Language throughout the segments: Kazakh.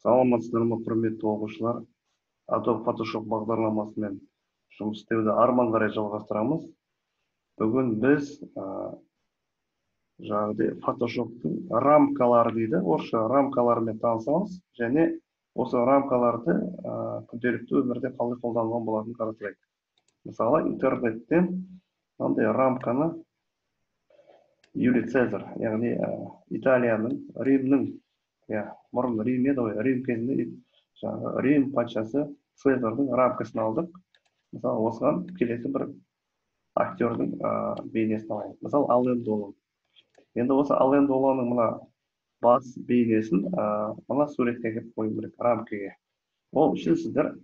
Саламатсыздар ма, құрметті оқушылар? Adobe Photoshop бағдарламасымен жұмыс істеуді арман қарай жалғастырамыз. Бүгін біз жаңағыдай Photoshop'тың рамкалары дейді, орысша рамкаларымен танысамыз, және осы рамкаларды күнделікті өмірде қалай қолдануға болатынын қарастырайық. Мысалы, интернеттен мынандай рамканы Юлий Цезарь, яғни Италияның, Римнің, бұрын Рим еді ғой, Рим кезінде Рим патшасы Цезарьдың рамкасын алдық. Мысалы, осыған келесі бір актердің бейнесін алайық. Мысалы, Ален Делон. Енді осы Ален Делонның мына бас бейнесін мына суретке келіп қою керек, рамкаға. Ол үшін сіздер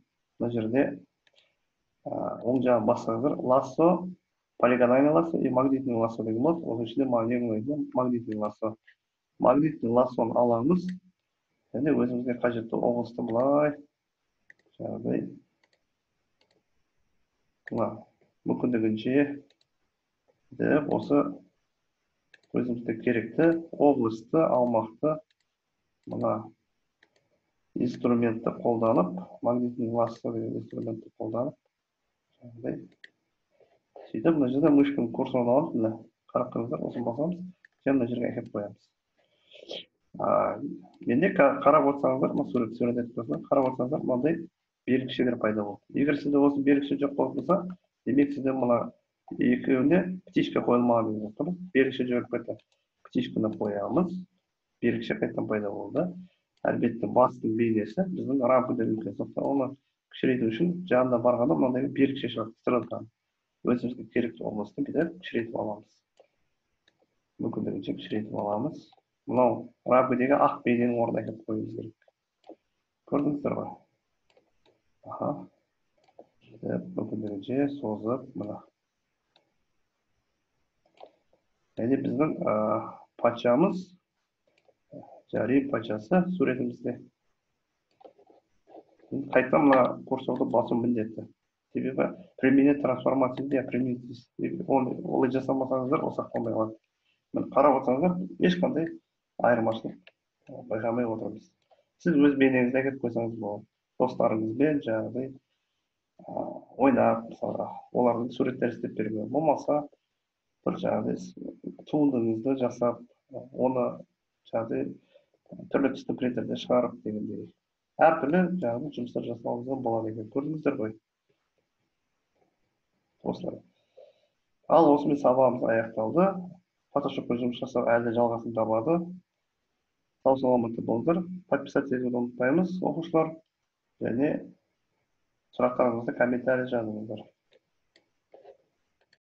мына жерде оң жағын бассаңыздар, лассо, полигональный лассо и магнитный лассо деген болады. Оның ішінде магнитный лассо. Магнитный лассоны аламыз, және өзімізге қажетті облысты былай жаңағыдай мүмкіндігінше деп осы өзімізге керекті облысты, аумақты мына инструментті қолданып, магнитный лассо деген инструментті қолданып жаңағыдай сөйтіп мына жерде мышканың курсорын аламыз, мына қарап тұрыңыздар, осыны басамыз, және мына жерге әкеліп қоямыз. Менде қарап отырсаңыздар, сурет етіп тұрсаңыздар, қарап отырсаңыздар, мынандай белгішелер пайда болды. Егер сізде осы белгіші жоқ болса, демек сізде мына екеуіне птичка қойылмаған деген тұр. Белгіші жіберіп кетті. Птичканы қоямыз. Белгіші қайтадан пайда болды. Әлбетте бастың бейнесі біздің рамкада үлкен. Сондықтан оны кішірейту үшін жанына барғанда мынандай белгіші шығады. Стрелканы. Өзімізге керекті облысты бүйтіп кішірейтіп аламыз. Мүмкіндігінше кішірейтіп аламыз. Мынау рамкадегі ақ бейненің орнына әкеліп қоюымыз керек. Көрдіңіздер ғой? Мүмкіндігінше созып, мына. Және біздің патшамыз, Рим патшасы суретімізде. Қайтадан мына курсорды басу міндетті. Себебі применять трансформация де применить. Олай жасамасаңыздар, ол сақталмай қалады. Қарап отырсаңыздар, ешқандай айырмашылық байқамай отырмыз. Сіз өз бейнеңізді әкеліп қойсаңыз болады. Достарыңызбен жаңағыдай ойнап, мысалы, олардың суреттер істеп беруге болмаса, бір жаңағыдай туындыңызды жасап, оны жаңағыдай түрлі түсті принтерде шығарып дегендей. Әртүрлі жаңағыдай жұмыстар жасауыңызға болады екен. Көрдіңіздер ғой? Осылай. Ал осымен сабағымыз аяқталды. Photoshop'қа жұмыс жасау әлі жалғасын табады. Сау саламатты болыңыздар. Подписаться етуді ұмытпаймыз, оқушылар. Және сұрақтарыңызды комментарий жазыңыздар.